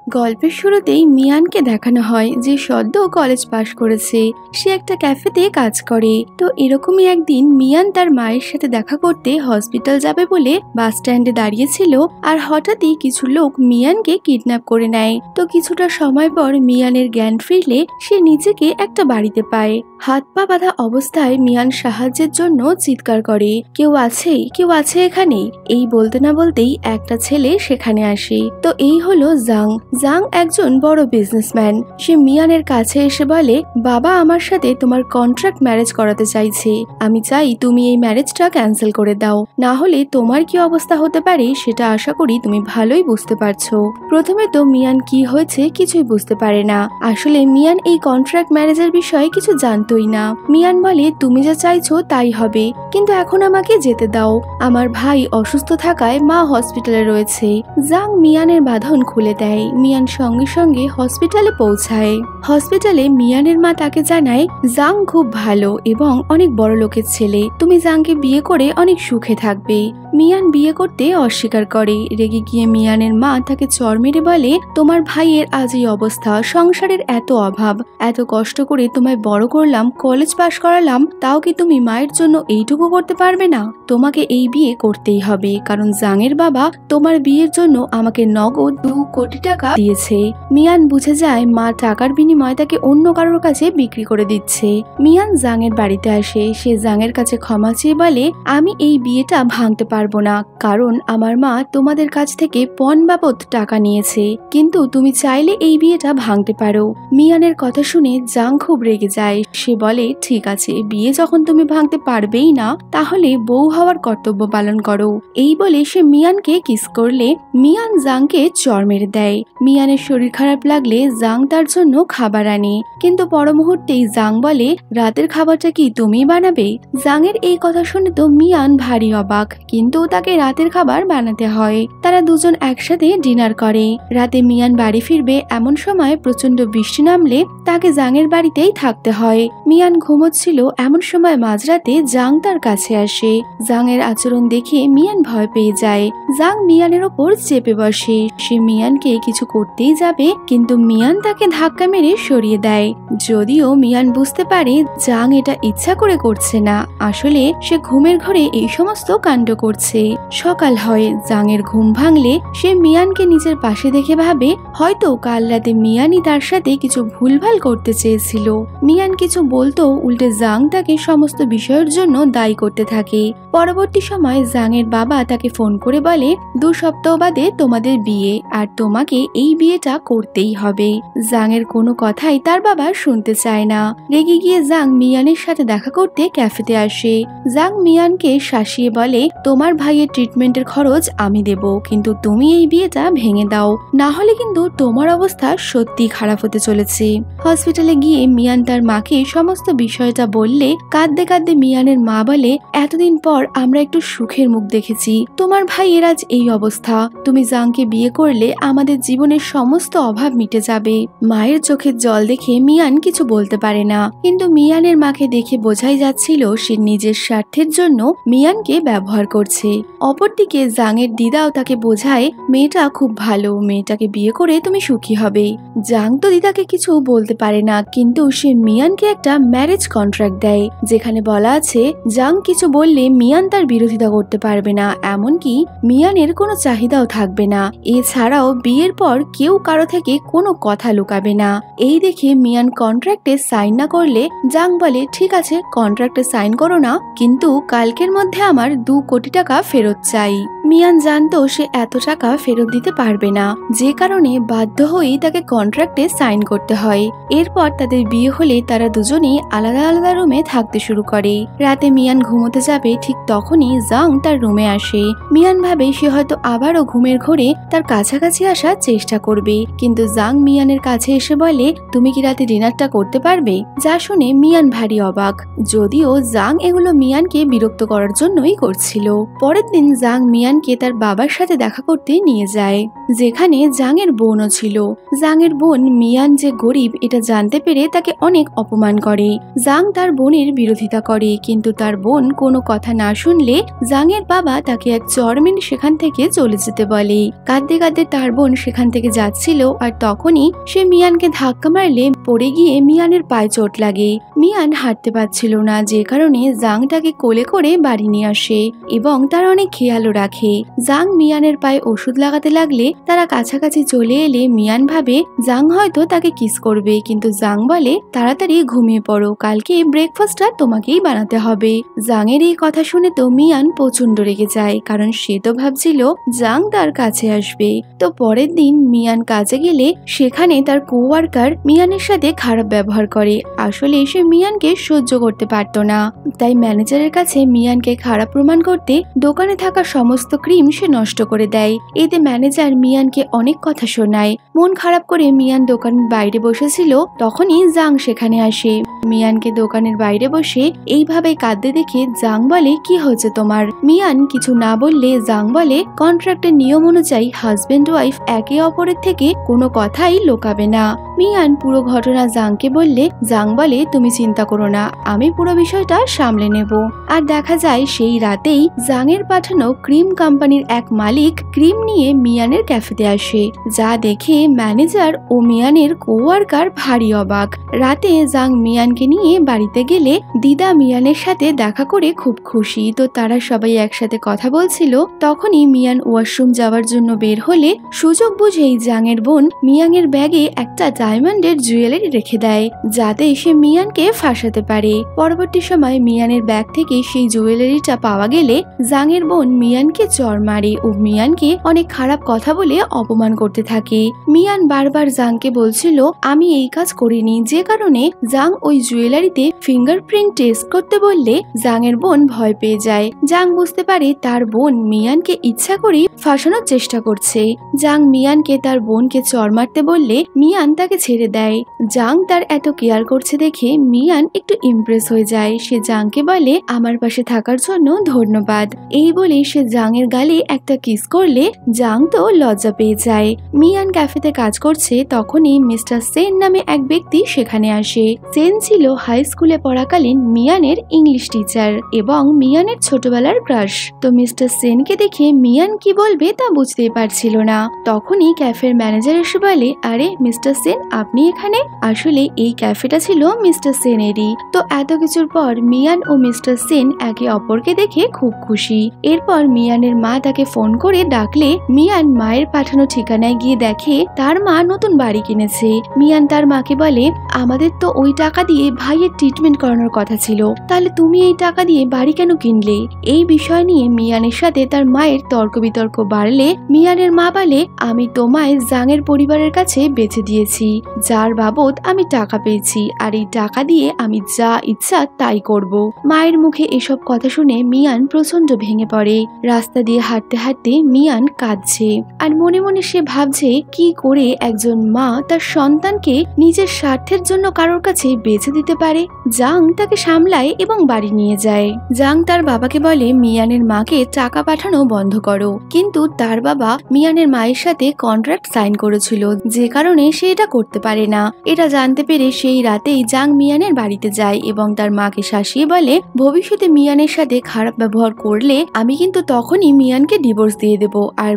গল্পের শুরুতেই মিয়ানকে দেখানো হয় যে সদ্য কলেজ পাশ করেছে। সে একটা ক্যাফেতে কাজ করে। তো এরকমই একদিন মিয়ান তার মায়ের সাথে দেখা করতে হসপিটাল যাবে বলে বাস স্ট্যান্ডে দাঁড়িয়েছিল, আর হঠাৎই কিছু লোক মিয়ানকে কিডন্যাপ করে নেয়। তো কিছুটা সময় পর মিয়ানের জ্ঞান ফিরলে সে নিজেকে একটা বাড়িতে পায়। হাত পা বাঁধা অবস্থায় মিয়ান সাহায্যের জন্য চিৎকার করে, কেউ আছে, কেউ আছে এখানে। এই বলতে না বলতেই একটা ছেলে সেখানে আসে। তো এই হলো জাং। জাং একজন বড় বিজনেসম্যান। সে মিয়ানের কাছে এসে বলে, বাবা আমার সাথে তোমার কন্ট্রাক্ট ম্যারেজ করাতে চাইছে। আমি চাই তুমি এই ম্যারেজটা ক্যান্সেল করে দাও, না হলে তোমার কি অবস্থা হতে পারে সেটা আশা করি তুমি ভালোই বুঝতে পারছো। প্রথমে তো মিয়ান কি হয়েছে কিছুই বুঝতে পারে না। আসলে মিয়ান এই কন্ট্রাক্ট ম্যারেজের বিষয়ে কিছু জানতোই না। মিয়ান বলে, তুমি যা চাইছো তাই হবে, কিন্তু এখন আমাকে যেতে দাও। আমার ভাই অসুস্থ থাকায় মা হসপিটালে রয়েছে। জাং মিয়ানের বাঁধন খুলে দেয়। মিয়ান সঙ্গে সঙ্গে হসপিটালে পৌঁছায়। হসপিটালে মিয়ানের মা তাকে জানায়, জাং খুব ভালো এবং অনেক বড় লোকের ছেলে। তুমি জাংকে বিয়ে করে অনেক সুখে থাকবে। মিয়ান বিয়ে করতে অস্বীকার করে। রেগে গিয়ে মিয়ানের মা তাকে চড় মেরে বলে, তোমার ভাইয়ের আজ এই অবস্থা, সংসারের এত অভাব, এত কষ্ট করে তোমায় বড় করলাম, কলেজ পাশ করালাম, তাও কি তুমি মায়ের জন্য এইটুকু করতে পারবে না? তোমাকে এই বিয়ে করতেই হবে, কারণ জাংয়ের বাবা তোমার বিয়ের জন্য আমাকে নগদ 2 কোটি টাকা দিয়েছে। মিয়ান বুঝে যায় মা টাকার বিনিময়ে তাকে অন্য কারোর কাছে বিক্রি করে দিচ্ছে। মিয়ান জাংয়ের বাড়িতে আসে। সে জাংয়ের কাছে ক্ষমা চেয়ে বলে, আমি এই বিয়েটা ভাঙতে পারবো না, কারণ আমার মা তোমাদের কাছ থেকে পণ বাবদ টাকা নিয়েছে, কিন্তু তুমি চাইলে এই বিয়েটা ভাঙতে পারো। মিয়ানের কথা শুনে জাং খুব রেগে যায়। সে বলে, ঠিক আছে, বিয়ে যখন তুমি ভাঙতে পারবেই না, তাহলে বউ হওয়ার কর্তব্য পালন করো। এই বলে সে মিয়ানকে কিস করলে মিয়ান জাংকে চড় মেরে দেয়। মিয়ানের শরীর খারাপ লাগলে জাং তার জন্য খাবার আনে, কিন্তু পর মুহূর্তেই জাং বলে, রাতের খাবারটা কি তুমি বানাবে? জাংয়ের এই কথা শুনে তো মিয়ান ভারী অবাক, কিন্তু তাকে রাতের খাবার বানাতে হয়। তারা দুজন একসাথে ডিনার করে। রাতে মিয়ান বাড়ি ফিরবে এমন সময় প্রচন্ড বৃষ্টি নামলে তাকে জাংয়ের বাড়িতেই থাকতে হয়। মিয়ান ঘুমোচ্ছিল এমন সময় মাঝরাতে জাং তার কাছে আসে। জাংয়ের আচরণ দেখে মিয়ান ভয় পেয়ে যায়। জাং মিয়ানের ওপর চেপে বসে। সে মিয়ানকে কিছু করতেই যাবে, কিন্তু মিয়ান তাকে ধাক্কা মেরে সরিয়ে দেয়। যদিও মিয়ান বুঝতে পারে জাং এটা ইচ্ছা করে করছে না, আসলে সে ঘুমের ঘরে এই সমস্ত কাণ্ড করছে। সকাল হয়। জাংয়ের ঘুম ভাঙলে সে মিয়ানকে নিজের পাশে দেখে ভাবে, হয়তো কাল রাতে মিয়ানই তার সাথে কিছু ভুলভাল করতে চেয়েছিল। মিয়ান কিছু বলতো, উল্টে জাং তাকে সমস্ত বিষয়ের জন্য দায়ী করতে থাকে। পরবর্তী সময় জাংয়ের বাবা তাকে ফোন করে বলে, 2 সপ্তাহ বাদে তোমাদের বিয়ে, আর তোমাকে এই বিয়েটা করতেই হবে। জাংয়ের কোনো কথাই তার বাবা শুনতে চায় না। রেগে গিয়ে জাং মিয়ানের সাথে দেখা করতে ক্যাফেতে আসে। জাং মিয়ানকে শাসিয়ে বলে, তোমার ভাইয়ের ট্রিটমেন্টের খরচ আমি দেব, কিন্তু তুমি এই বিয়েটা ভেঙে দাও, না হলে কিন্তু তোমার অবস্থা সত্যি খারাপ হতে চলেছে। হসপিটালে গিয়ে মিয়ান তার মাকে সমস্ত বিষয়টা বললে কাঁদতে কাঁদতে মিয়ানের মা বলে, এতদিন পর আমরা একটু সুখের মুখ দেখেছি, তোমার ভাইয়ের আজ এই অবস্থা। তুমি জাংকে বিয়ে করলে আমাদের জীবনের সমস্ত অভাব মিটে যাবে। মায়ের চোখের জল দেখে মিয়ান কিছু বলতে পারে না, কিন্তু মিয়ানের মাকে দেখে বোঝাই যাচ্ছিল সে নিজের স্বার্থের জন্য মিয়ানকে ব্যবহার করছে। অপরদিকে জাংয়ের দিদাও তাকে বোঝায়, মেয়েটা খুব ভালো, মেয়েটাকে বিয়ে করে তুমি সুখী হবে। জাং তো দিদাকে কিছু বলতে পারে না, কিন্তু সে মিয়ানকে একটা ম্যারেজ কন্ট্রাক্ট দেয়, যেখানে বলা আছে জাং কিছু বললে মিয়ান তার বিরোধিতা করতে পারবে না, এমনকি মিয়ানের কোনো চাহিদাও থাকবে না। এছাড়াও বিয়ের পর কেউ কারো থেকে কোনো কথা লুকাবে না। এই দেখে মিয়ান কন্ট্রাক্টে সাইন না করলে জাং বলে, ঠিক আছে, কন্ট্রাক্টে সাইন করো না, কিন্তু কালকের মধ্যে আমার 2 কোটি টাকা ফেরত চাই। মিয়ান জানতো সে এত টাকা ফেরত দিতে পারবে না, যে কারণে বাধ্য হয়েই তাকে কন্ট্রাক্টে সাইন করতে হয়। এরপর তাদের বিয়ে হলে তারা দুজনেই আলাদা আলাদা রুমে থাকতে শুরু করে। রাতে মিয়ান ঘুমোতে যাবে, ঠিক তখনই জাং তার রুমে আসে। মিয়ান ভাবে সে হয়তো আবারও ঘুমের ঘোরে তার কাছাকাছি আসার চেষ্টা করবে, কিন্তু জাং মিয়ানের কাছে এসে বলে, তুমি কি রাতে ডিনারটা করতে পারবে? যা শুনে মিয়ান ভারী অবাক, যদিও জাং এগুলো মিয়ানকে বিরক্ত করার জন্যই করছিল। পরের দিন জাং মিয়ান মিয়ানকে তার বাবার সাথে দেখা করতে নিয়ে যায়, যেখানে জাংয়ের বোনও ছিল। জাংয়ের বোন মিয়ান যে গরিব এটা জানতে পেরে তাকে অনেক অপমান করে। জাং তার বোনের বিরোধিতা করে, কিন্তু তার বোন কোনো কথা না শুনলে জাংয়ের বাবা তাকে এক চড় মেরে সেখান থেকে চলে যেতে বলে। কাঁদতে কাঁদতে তার বোন সেখান থেকে যাচ্ছিল, আর তখনই সে মিয়ানকে ধাক্কা মারলে পড়ে গিয়ে মিয়ানের পায়ে চোট লাগে। মিয়ান হাঁটতে পারছিল না, যে কারণে জাং তাকে কোলে করে বাড়ি নিয়ে আসে এবং তার অনেক খেয়ালও রাখে। জাং মিয়ানের পায়ে ওষুধ লাগাতে লাগলে তারা কাছাকাছি চলে এলে মিয়ান ভাবে জাং হয়তো তাকে কিস করবে, কিন্তু জাং বলে তাড়াতাড়ি ঘুমিয়ে পড়ো, কালকে ব্রেকফাস্টটা তোমাকেই বানাতে হবে। জাংয়ের এই কথা শুনে তো মিয়ান প্রচন্ড রেগে যায়, কারণ সে তো ভাবছিল জাং তার কাছে আসবে। তো পরের দিন মিয়ান কাজে গেলে সেখানে তার কোওয়ার্কার মিয়ানের সাথে খারাপ ব্যবহার করে। আসলে সে মিয়ানকে সহ্য করতে পারতো না, তাই ম্যানেজারের কাছে মিয়ানকে খারাপ প্রমাণ করতে দোকানে থাকা সমস্ত ক্রিম সে নষ্ট করে দেয়। এতে ম্যানেজার মিয়ানকে অনেক কথা শোনায়। মন খারাপ করে মিয়ান দোকানের বাইরে বসেছিল, তখনই জাং সেখানে আসে। মিয়ানকে দোকানের বাইরে বসে এইভাবে কাঁদতে দেখে জাং বলে কি হয়েছে তোমার? মিয়ান কিছু না বললে জাং বলে কন্ট্রাক্টের নিয়ম অনুযায়ী হাজবেন্ড ওয়াইফ একে অপরের থেকে কোনো কথাই লোকাবে না। মিয়ান পুরো ঘটনা জাংকে বললে জাং বলে তুমি চিন্তা করো না, আমি পুরো বিষয়টা সামলে নেব। আর দেখা যায় সেই রাতেই জাংয়ের পাঠানো ক্রিম কোম্পানির এক মালিক ক্রিম নিয়ে মিয়ানের ক্যাফেতে আসে, যা দেখে ম্যানেজার ও মিয়ানের কোওয়ার্কার ভারী অবাক। রাতে জাং মিয়ানকে নিয়ে বাড়িতে গেলে দিদা মিয়ানের সাথে দেখা করে খুব খুশি। তো তারা সবাই একসাথে কথা বলছিল, তখনই মিয়ান ওয়াশরুম যাওয়ার জন্য বের হলে সুযোগ বুঝেই জাংয়ের বোন মিয়ানের ব্যাগে একটা ডায়মন্ডের জুয়েলারি রেখে দেয়, যাতে সে মিয়ানকে ফাঁসাতে পারে। পরবর্তী সময় মিয়ানের ব্যাগ থেকে সেই জুয়েলারিটা পাওয়া গেলে জাংয়ের বোন মিয়ানকে চড় মারে ও মিয়ানকে অনেক খারাপ কথা বলে অপমান করতে থাকে। মিয়ান বারবার জাংকে বলছিল আমি এই কাজ করিনি, যে কারণে জাং ওই জুয়েলারিতে ফিঙ্গারপ্রিন্ট টেস্ট করতে বললে জাংয়ের বোন ভয় পেয়ে যায়। জাং বুঝতে পারে তার বোন মিয়ানকে ইচ্ছা করে ফাঁসানোর চেষ্টা করছে। জাং মিয়ানকে তার বোনকে চড় মারতে বললে মিয়ান তাকে ছেড়ে দেয়। জাং তার এত কেয়ার করছে দেখে মিয়ান একটু ইমপ্রেস হয়ে যায়। সে জাংকে বলে আমার পাশে থাকার জন্য ধন্যবাদ। এই বলে সে জাংয়ের গালে একটা কিস করলে জাং তো লজ্জা পেয়ে যায়। মিয়ান ক্যাফেতে কাজ করছে, তখনই মিস্টার সেন নামে এক ব্যক্তি সেখানে আসে। সেন ছিল হাই স্কুলে পড়াকালীন মিয়ানের ইংলিশ টিচার এবং মিয়ানের ছোটবেলার ক্রাশ। তো মিস্টার সেনকে দেখে মিয়ান কি বলবে তা বুঝতেই পারছিল না। তখনই ক্যাফের ম্যানেজার এসে বলে আরে মিস্টার সেন আপনি এখানে? আসলে এই ক্যাফেটা ছিল মিস্টার সেনেরই। তো এত কিছুর পর মিয়ান ও মিস্টার সেন একে অপরকে দেখে খুব খুশি। এরপর মিয়ানের মা তাকে ফোন করে ডাকলে মিয়ান মায়ের পাঠানো ঠিকানায় গিয়ে দেখে তার মা নতুন বাড়ি কিনেছে। মিয়ান তার মাকে বলে আমাদের তো ওই টাকা দিয়ে ভাইয়ের ট্রিটমেন্ট করানোর কথা ছিল, তাহলে তুমি এই টাকা দিয়ে বাড়ি কেন কিনলে? এই বিষয় নিয়ে মিয়ানের সাথে তার মায়ের তর্ক বিতর্ক বাড়লে মিয়ানের মা বলে আমি তোমায় জাংয়ের পরিবারের কাছে বেচে দিয়েছি, যার বাবদ আমি টাকা পেয়েছি, আর এই টাকা দিয়ে আমি যা ইচ্ছা তাই করব। মায়ের মুখে এসব কথা শুনে মিয়ান প্রচন্ড ভেঙে পড়ে। রাস্তা দিয়ে হাঁটতে হাঁটতে মিয়ান কাঁদছে, আর মনে মনে সে ভাবছে কি করে একজন মা তার সন্তানকে নিজের স্বার্থের জন্য কারোর কাছে বেচে দিতে পারে। জাং তাকে সামলায় এবং বাড়ি নিয়ে যায়। জাং তার বাবাকে বলে মিয়ানের মাকে টাকা পাঠানো বন্ধ করো, কিন্তু তার বাবা মিয়ানের মায়ের সাথে কন্ট্রাক্ট সাইন করেছিল, যে কারণে সে এটা করতে পারে না। এটা জানতে পেরে সেই রাতেই জাং মিয়ানের বাড়িতে যায় এবং তার মাকে শাসিয়ে বলে ভবিষ্যতে মিয়ানের সাথে খারাপ ব্যবহার করলে আমি কিন্তু তখনই মিয়ানকে ডিভোর্স দিয়ে দেব, আর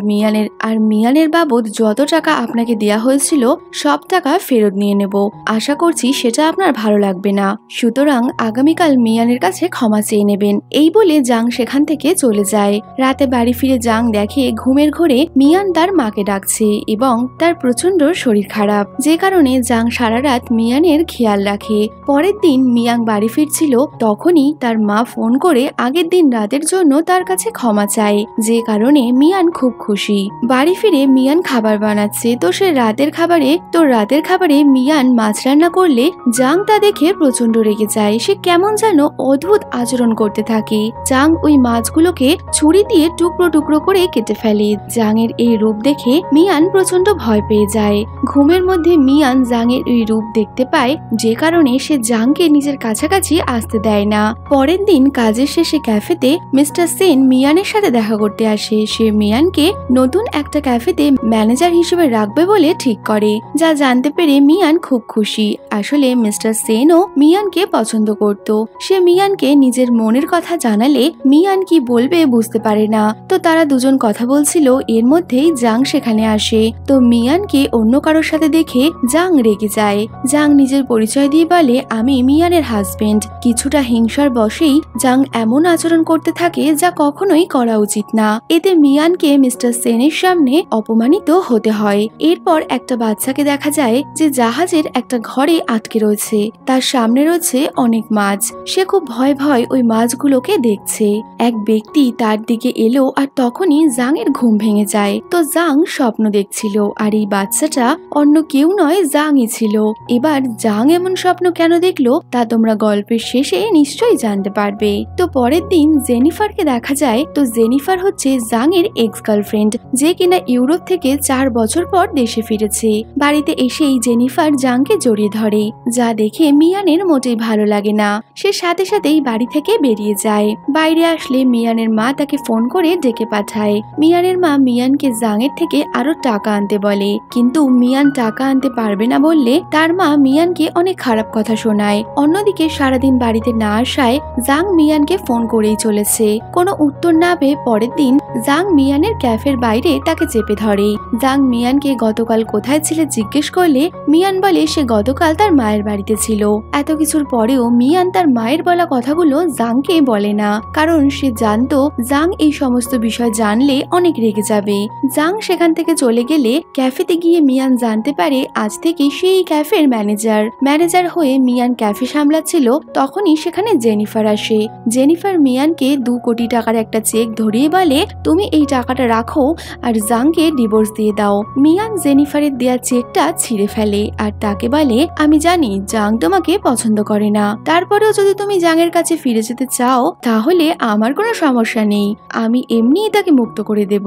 মিয়ানের বাবদ যত টাকা আপনাকে দেয়া হয়েছিল সব টাকা ফেরত নিয়ে নেব। আশা করছি সেটা আপনার ভালো লাগবে না, সুতরাং আগামীকাল মিয়ানের কাছে ক্ষমা চেয়ে নেবেন। এই বলে জাং সেখান থেকে চলে যায়। রাতে বাড়ি ফিরে জাং দেখে ঘুমের ঘোরে মিয়ান তার মাকে ডাকছে এবং তার প্রচন্ড শরীর খারাপ, যে কারণে জাং সারা রাত মিয়ানের খেয়াল রাখে। পরের দিন মিয়াং বাড়ি ফিরছিল, তখনই তার মা ফোন করে আগের দিন রাতের জন্য তার কাছে ক্ষমা চায়, যে কারণে মিয়ান খুব খুশি। বাড়ি ফিরে মিয়ান খাবার বানাচ্ছে, তো রাতের খাবারে মিয়ান মাছ রান্না করলে জাং তা দেখে প্রচন্ড রেগে যায়। সে কেমন যেন অদ্ভুত আচরণ করতে থাকে। জাং ওই মাছগুলোকে ছুরি দিয়ে টুকরো টুকরো করে কেটে ফেলে। জাংয়ের এই রূপ দেখে মিয়ান প্রচন্ড ভয় পেয়ে যায়। ঘুমের মধ্যে মিয়ান জাংয়ের এই রূপ দেখতে পায়, যে কারণে সে জাংকে নিজের কাছাকাছি আসতে দেয় না। পরের দিন কাজের শেষে ক্যাফেতে মিস্টার সেন মিয়ানের সাথে দেখা করতে আসে। সে মিয়ানকে নতুন একটা ক্যাফেতে ম্যানেজার হিসেবে রাখবে বলে ঠিক করে, যা জানতে পেরে মিয়ান খুব খুশি। আসলে মিস্টার সেনও মিয়ানকে পছন্দ করত। সে মিয়ানকে নিজের মনের কথা জানালে মিয়ান কি বলবে বুঝতে পারে না। তো তারা দুজন কথা বলছিল, এর মধ্যেই জাং সেখানে আসে। তো মিয়ানকে অন্য কারোর সাথে দেখে জাং রেগে যায়। জাং নিজের পরিচয় দিয়ে বলে, আমি মিয়ানের হাজবেন্ড। কিছুটা হিংসার বশেই জাং এমন আচরণ করতে থাকে যা কখনোই করা উচিত না। এতে মিয়ানকে মিস্টার সেনের সামনে অপমানিত হতে হয়। এরপর একটা বাচ্চাকে দেখা যায় যে জাহাজের একটা ঘরে আটকে রয়েছে। তার সামনে রয়েছে অনেক মাছ। সে খুব ভয় ভয় ওই মাছগুলোকে দেখছে। এক ব্যক্তি তার দিকে এলো আর তখনই জাং এর ঘুম ভেঙে যায়। তো জাং স্বপ্ন দেখছিল, আর এই বাচ্চাটা অন্য কেউ নয়, জাংই ছিল। এবার জাং এমন স্বপ্ন কেন দেখলো তা তোমরা গল্পের শেষে নিশ্চয়ই জানতে পারবে। তো পরের দিন জেনিফারকে দেখা যায়। তো জেনিফার হচ্ছে জাং এর এক্স গার্লফ্রেন্ড, যে কিনা ইউরোপ থেকে 4 বছর পর দেশে ফিরেছে। বাড়িতে এসেই জেনিফার জাংকে জড়িয়ে ধরে, যা দেখে মিয়ানের মোটেই ভালো লাগে না। সে সাথে সাথেই বাড়ি থেকে বেরিয়ে যায়। বাইরে আসলে মিয়ানের মা তাকে ফোন করে ডেকে পাঠায়। মিয়ানের মা মিয়ানকে জাংয়ের থেকে আরো টাকা আনতে বলে, কিন্তু মিয়ান টাকা আনতে পারবে না বললে তার মা মিয়ানকে অনেক খারাপ কথা শোনায়। অন্যদিকে সারাদিন বাড়িতে না আসায় জাং মিয়ানকে ফোন করেই চলেছে। কোনো উত্তর না পেয়ে পরের দিন জাং মিয়ানের ক্যাফের বাইরে তাকে চেপে ধরে। জাং মিয়ানকে গতকাল কোথায় ছিলে জিজ্ঞেস করলে মিয়ান বলে সে গতকাল তার মায়ের বাড়িতে ছিল। এত কিছুর পরেও মিয়ান তার মায়ের বলা কথাগুলো জাংকে বলে না, কারণ সে জানতো জাং এই সমস্ত বিষয় জানলে অনেক রেগে যাবে। জাং সেখান থেকে চলে গেলে ক্যাফেতে গিয়ে মিয়ান জানতে পারে আজ থেকে সেই ক্যাফের ম্যানেজার হয়ে মিয়ান ক্যাফে সামলাচ্ছিল। তখনই সেখানে জেনিফার আসে। জেনিফার মিয়ানকে 2 কোটি টাকার একটা চেক ধরিয়ে বলে, তুমি এই টাকাটা রাখো আর জাংকে ডিভোর্স দিয়ে দাও। মিয়ান জেনিফারের দেয়া চেকটা ছিঁড়ে ফেলে আর তাকে বলে, আমি জানি জাং তোমাকে পছন্দ করে না, তারপরেও যদি তুমি জাংয়ের কাছে ফিরে যেতে চাও তাহলে আমার কোনো সমস্যা নেই, আমি এমনিই তাকে মুক্ত করে দেব।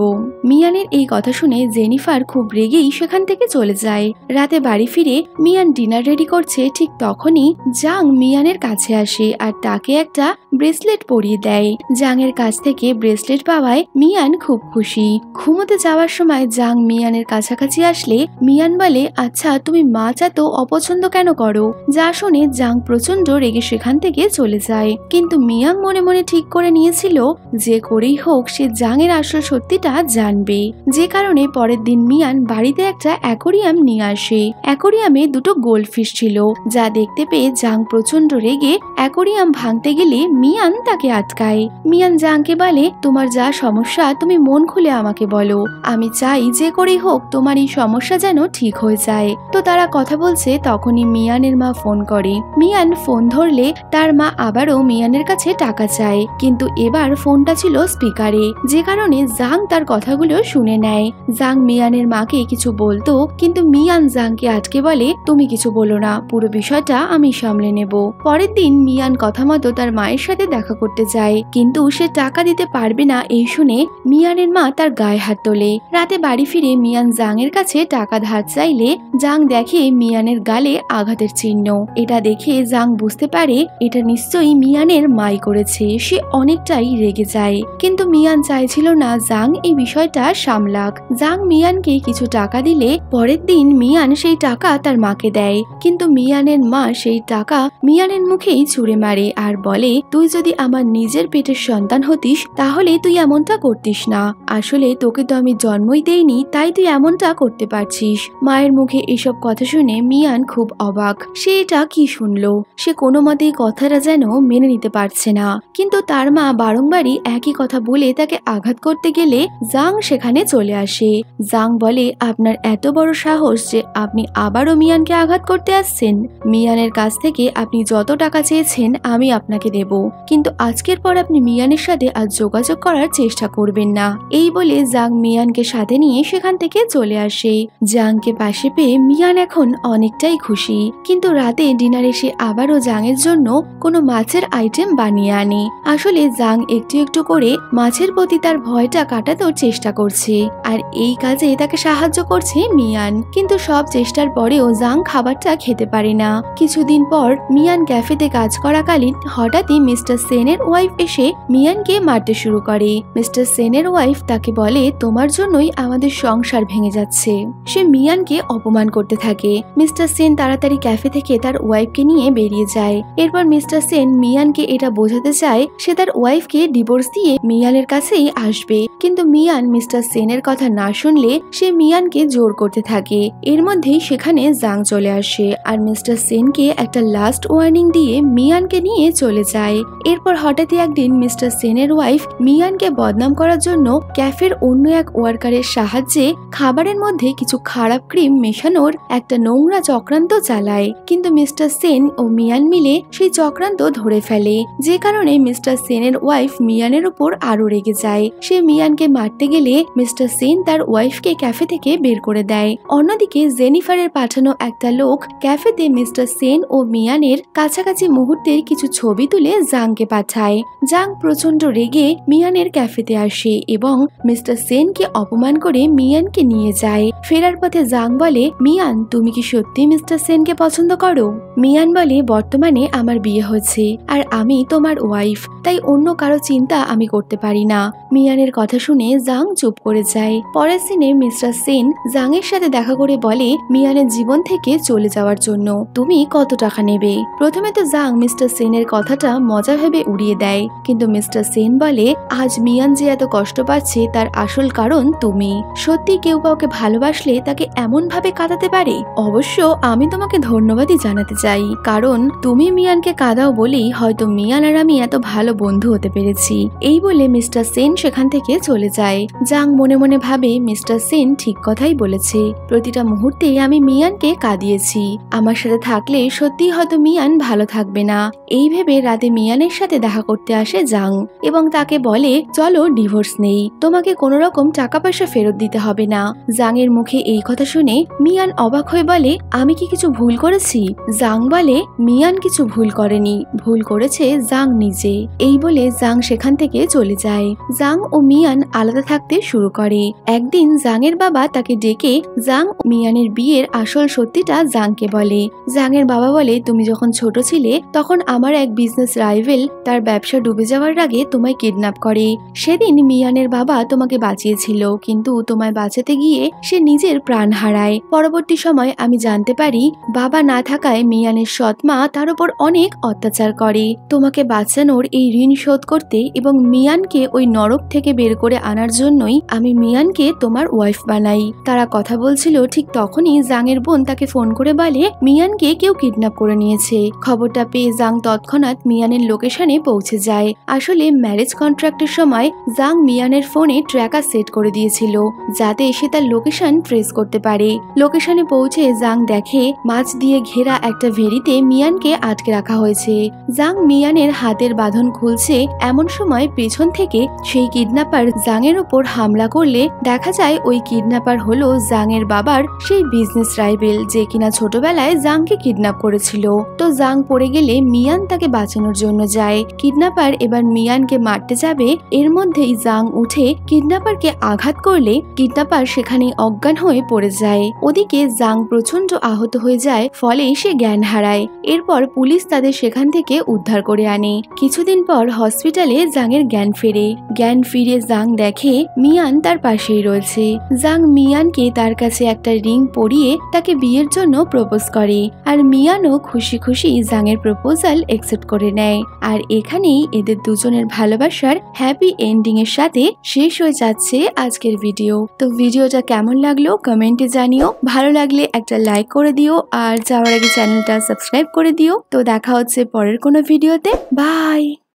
মিয়ানের এই কথা শুনে জেনিফার খুব রেগেই সেখান থেকে চলে যায়। রাতে বাড়ি ফিরে মিয়ান ডিনার রেডি করছে, ঠিক তখনই জাং মিয়ানের কাছে আসে আর তাকে একটা ব্রেসলেট পরিয়ে দেয়। জাংয়ের কাছ থেকে ব্রেসলেট পাওয়ায় মিয়ান খুব খুশি। ঘুমোতে যাওয়ার সময় জাং মিয়ানের কাছাকাছি আসলে মিয়ান বলে, আচ্ছা তুমি মাছ এত অপছন্দ কেন করো? যা শুনে জাং প্রচন্ড রেগে সেখান থেকে চলে যায়। কিন্তু মিয়ান মনে মনে ঠিক করে নিয়েছিল যে করেই হোক সে জাংয়ের আসল সত্যিটা জানবে। যে কারণে পরের দিন মিয়ান বাড়িতে একটা অ্যাকোরিয়াম নিয়ে আসে। অ্যাকোরিয়ামে 2টো গোল্ডফিশ ছিল, যা দেখতে পেয়ে জাং প্রচন্ড রেগে অ্যাকোরিয়াম ভাঙতে গেলে মিয়ান তাকে আটকায়। মিয়ান জাংকে বলে, তোমার যা সমস্যা তুমি মন খুলে আমাকে বলো, আমি চাই যে করেই হোক তোমার এই সমস্যা যেন ঠিক হয়ে যায়। তো তারা কথা বলছে, তখনই মিয়ানের মা ফোন করে। মিয়ান ফোন ধরলে তার মা আবারও মিয়ানের কাছে টাকা চায়, কিন্তু এবার ফোনটা ছিল স্পিকারে, যে কারণে জাং তার কথাগুলো শুনে নেয়। জাং মিয়ানের মাকে কিছু বলতো, কিন্তু মিয়ান জাংকে আটকে বলে, তুমি কিছু বলো না, পুরো বিষয়টা আমি সামলে নেব। পরের দিন মিয়ান কথা মতো তার মায়ের সাথে দেখা করতে যায়, কিন্তু সে টাকা দিতে পারবে না এই শুনে মিয়ানের মা তার গায়ে হাত তোলে। রাতে বাড়ি ফিরে মিয়ান জাংয়ের কাছে টাকা ধার চাইলে জাং দেখে মিয়ানের গালে আঘাতের চিহ্ন। এটা দেখে জাং বুঝতে পারে এটা নিশ্চয়ই মিয়ানের মাই করেছে। সে অনেকটাই রেগে যায়, কিন্তু মিয়ান চাইছিল না জাং এই বিষয়টা সামলাক। জাং মিয়ানকে কিছু টাকা দিলে পরের দিন মিয়ান সেই টাকা তার মাকে দেয়, কিন্তু মিয়ানের মা সেই টাকা মিয়ানের মুখেই ছুঁড়ে মারে আর বলে, তুই যদি আমার নিজের পেটের সন্তান হতিস তাহলে তুই এমনটা করতিস না, আসলে তোকে তো আমি জন্মই দেইনি, তাই তুই এমনটা করতে পারছিস। মায়ের মুখে এসব কথা শুনে মিয়ান খুব অবাক। সে এটা কি শুনলো? সে কোনো মতেই কথাটা যেন মেনে নিতে পারছে না, কিন্তু তার মা বারংবারই একই কথা বলে তাকে আঘাত করতে গেলে জাং সেখানে চলে আসে। জাং বলে, আপনার এত বড় সাহস যে আপনি আবারও মিয়ানকে আঘাত করতে আসছেন? মিয়ানের কাছ থেকে আপনি যত টাকা চেয়েছেন আমি আপনাকে দেব, কিন্তু আজকের পর আপনি মিয়ানের সাথে আর যোগাযোগ করার চেষ্টা করবেন না। এই বলে জাং মিয়ানকে সাথে নিয়ে সেখান থেকে চলে আসে। জাংকে পাশে পেয়ে মিয়ান এখন অনেকটাই খুশি, কিন্তু রাতে ডিনারে সে আবারও জাংয়ের জন্য কোনো মাছের আইটেম বানিয়ে আনে। আসলে জাং একটু একটু করে মাছের প্রতি তার ভয়টা কাটানোর চেষ্টা করছে, আর এই কাজে তাকে সাহায্য করছে মিয়ান। কিন্তু সব চেষ্টার পরেও জাং খাবারটা খেতে পারে না। কিছুদিন পর মিয়ান ক্যাফেতে কাজ করাকালীন হঠাৎই মিস্টার সেনের ওয়াইফ এসে মিয়ানকে মারতে শুরু করে। মিস্টার সেনের ওয়াইফ তাকে বলে, তোমার জন্যই আমাদের সংসার ভেঙে যাচ্ছে। সে মিয়ানকে অপমান করতে থাকে। মিস্টার সেন তাড়াতাড়ি ক্যাফে থেকে তার ওয়াইফকে নিয়ে বেরিয়ে যায়। এরপর মিস্টার সেন মিয়ানকে এটা বোঝাতে চায় সে তার ওয়াইফকে ডিভোর্স দিয়ে মিয়ানের কাছেই আসবে, কিন্তু মিয়ান মিস্টার সেনের কথা না শুনলে সে মিয়ানকে জোর করতে থাকে। এর মধ্যেই সেখানে জাং চলে আসে আর মিস্টার সেনকে একটা লাস্ট ওয়ার্নিং দিয়ে মিয়ানকে নিয়ে চলে যায়। এরপর হঠাৎই একদিন মিস্টার সেনের ওয়াইফ মিয়ানকে বদনাম করার জন্য ক্যাফের অন্য এক ওয়ার্কারের সাহায্যে খাবারের মধ্যে কিছু খারাপ ক্রিম মেশানোর একটা নোংরা চক্রান্ত চালায়, কিন্তু মিস্টার সেন ও মিয়ান মিলে সেই চক্রান্ত ধরে ফেলে, যে কারণে মিস্টার সেনের ওয়াইফ মিয়ানের উপর আরো রেগে যায়। সে মিয়ানকে মারতে গেলে মিস্টার সেন তার ওয়াইফকে ক্যাফে থেকে বের করে দেয়। অন্যদিকে জেনিফারের পাঠানো একটা লোক ক্যাফেতে মিস্টার সেন ও মিয়ানের কাছাকাছি মুহূর্তের কিছু ছবি তুলে জাংকে পাঠায়। জাং প্রচন্ড রেগে মিয়ানের ক্যাফেতে আসে এবং মিস্টার সেনকে অপমান করে মিয়ানকে নিয়ে যায়। ফেরার পথে জাং বলে, মিয়ান তুমি কি সত্যি মিস্টার সেনকে পছন্দ করো? মিয়ান বলে, বর্তমানে আমার বিয়ে হয়েছে আর আমি তোমার ওয়াইফ, তাই অন্য কারো চিন্তা আমি করতে পারি না। মিয়ানের কথা শুনে জাং চুপ করে যায়। পরের সিনে মিস্টার সেন জাংয়ের সাথে দেখা করে বলে, মিয়ানের জীবন থেকে চলে যাওয়ার জন্য তুমি কত টাকা নেবে? প্রথমে তো জাং মিস্টার সেনের কথাটা মজা ভেবে উড়িয়ে দেয়, কিন্তু মিস্টার সেন বলে, আজ মিয়ান যে এত কষ্ট পাচ্ছে তার আসল কারণ তুমি। সত্যি কেউ কাউকে ভালোবাসলে তাকে এমন ভাবে কাঁদাতে পারে? অবশ্য আমি তোমাকে ধন্যবাদই জানাতে চাই, কারণ তুমি মিয়ানকে কাঁদাও বলেই হয়তো মিয়ান আর আমি এত ভালো বন্ধু হতে পেরেছি। এই বলে মিস্টার সেন সেখান থেকে চলে যায়। জাং মনে মনে ভাবে, মিস্টার সেন ঠিক কথাই বলেছে, প্রতিটা মুহূর্তে আমি মিয়ানকে কাঁদিয়েছি। আমার সাথে থাকলে সত্যি হয়তো মিয়ান ভালো থাকবে না। এই ভেবে রাতে মিয়ানের সাথে দেখা করতে আসে জাং এবং তাকে বলে, চলো ডিভোর্স নেই, তোমাকে কোনো রকম টাকা পয়সা ফেরত দিতে হবে না। জাং এর মুখে এই কথা শুনে মিয়ান অবাক হয়ে বলে, আমি কি কিছু ভুল করেছি? জাং বলে, মিয়ান কিছু ভুল করেনি, ভুল করেছে জাং নিজে। এই বলে জাং সেখান থেকে চলে যায়। জাং ও মিয়ান আলাদা থাকতে শুরু করে। একদিন জাং এর বাবা তাকে ডেকে জাং ও মিয়ানের বিয়ের আসল সত্যিটা জাংকে বলে। জাং এর বাবা বলে, তুমি যখন ছোট ছিলে তখন আমার এক বিজনেস রাইভেল তার ব্যবসা ডুবে যাওয়ার আগে তোমায় কিডন্যাপ করে। সেদিন মিয়ানের বাবা তোমাকে বাঁচিয়েছিল, কিন্তু তোমায় বাঁচাতে গিয়ে সে নিজের প্রাণ হারায়। পরবর্তী সময় আমি জানতে পারি বাবা না থাকায় মিয়ানের সৎ মা তার উপর অনেক অত্যাচার করে। তোমাকে বাঁচানোর এই ঋণ শোধ করতে এবং মিয়ানকে ওই নরক থেকে বের করে আনার জন্যই আমি মিয়ানকে তোমার ওয়াইফ বানাই। তারা কথা বলছিল, ঠিক তখনই জাং এর বোন তাকে ফোন করে বলে মিয়ানকে কেউ কিডন্যাপ করে নিয়েছে। খবরটা পেয়ে জাং তৎক্ষণাৎ মিয়ানের লোকেশনে পৌঁছে যায়। আসলে ম্যারেজ কন্ট্রাক্টের সময় জাং মিয়ানের ফোনে ট্র্যাকার সেট করে দিয়েছিল যাতে সে তার লোকেশন ট্রেস করতে পারে। লোকেশনে পৌঁছে জাং দেখে মাছ দিয়ে ঘেরা একটা ভেড়িতে মিয়ানকে আটকে রাখা হয়েছে। জাং মিয়ানের হাতের বাঁধন খুলছে, এমন সময় পেছন থেকে সেই কিডন্যাপার জাং এর উপর হামলা করলে দেখা যায় ওই কিডন্যাপার হলো জাং এর বাবার সেই বিজনেস রাইভেল যে কিনা ছোটবেলায় জাংকে কিডন্যাপ করেছিল। তো জাং পড়ে গেলে মিয়ান তাকে বাঁচানোর জন্য যায়। কিডন্যাপার এবার মিয়ানকে মারতে যাবে, এর মধ্যেই জাং উঠে কিডন্যাপারকে আঘাত করলে কিডন্যাপার সেখানে অজ্ঞান হয়ে পড়ে যায়। ওদিকে জাং প্রচন্ড আহত হয়ে যায়, ফলে সে জ্ঞান হারায়। এরপর পুলিশ তাদের সেখান থেকে উদ্ধার করে আনে। কিছুদিন পর হসপিটালে জাং এর জ্ঞান ফেরে। জ্ঞান ফিরে জাং দেখে মিয়ান তার পাশেই রয়েছে। জাং মিয়ানকে তার কাছে একটা রিং পরিয়ে তাকে বিয়ের জন্য প্রপোজ করে, আর মিয়ানও খুশি খুশি জাং এর প্রপোজাল একসেপ্ট করে নেয়। আর এখানেই এদের দুজনের ভালোবাসার হ্যাপি এন্ডিং এর সাথে শেষ হয়ে যাচ্ছে আজকের ভিডিও। তো ভিডিওটা কেমন লাগলো কমেন্টে জানিও। ভালো লাগলে একটা লাইক করে দিও, আর যাওয়ার আগে চ্যানেলটা সাবস্ক্রাইব করে দিও। তো দেখা হচ্ছে পরের কোনো ভিডিওতে। বাই।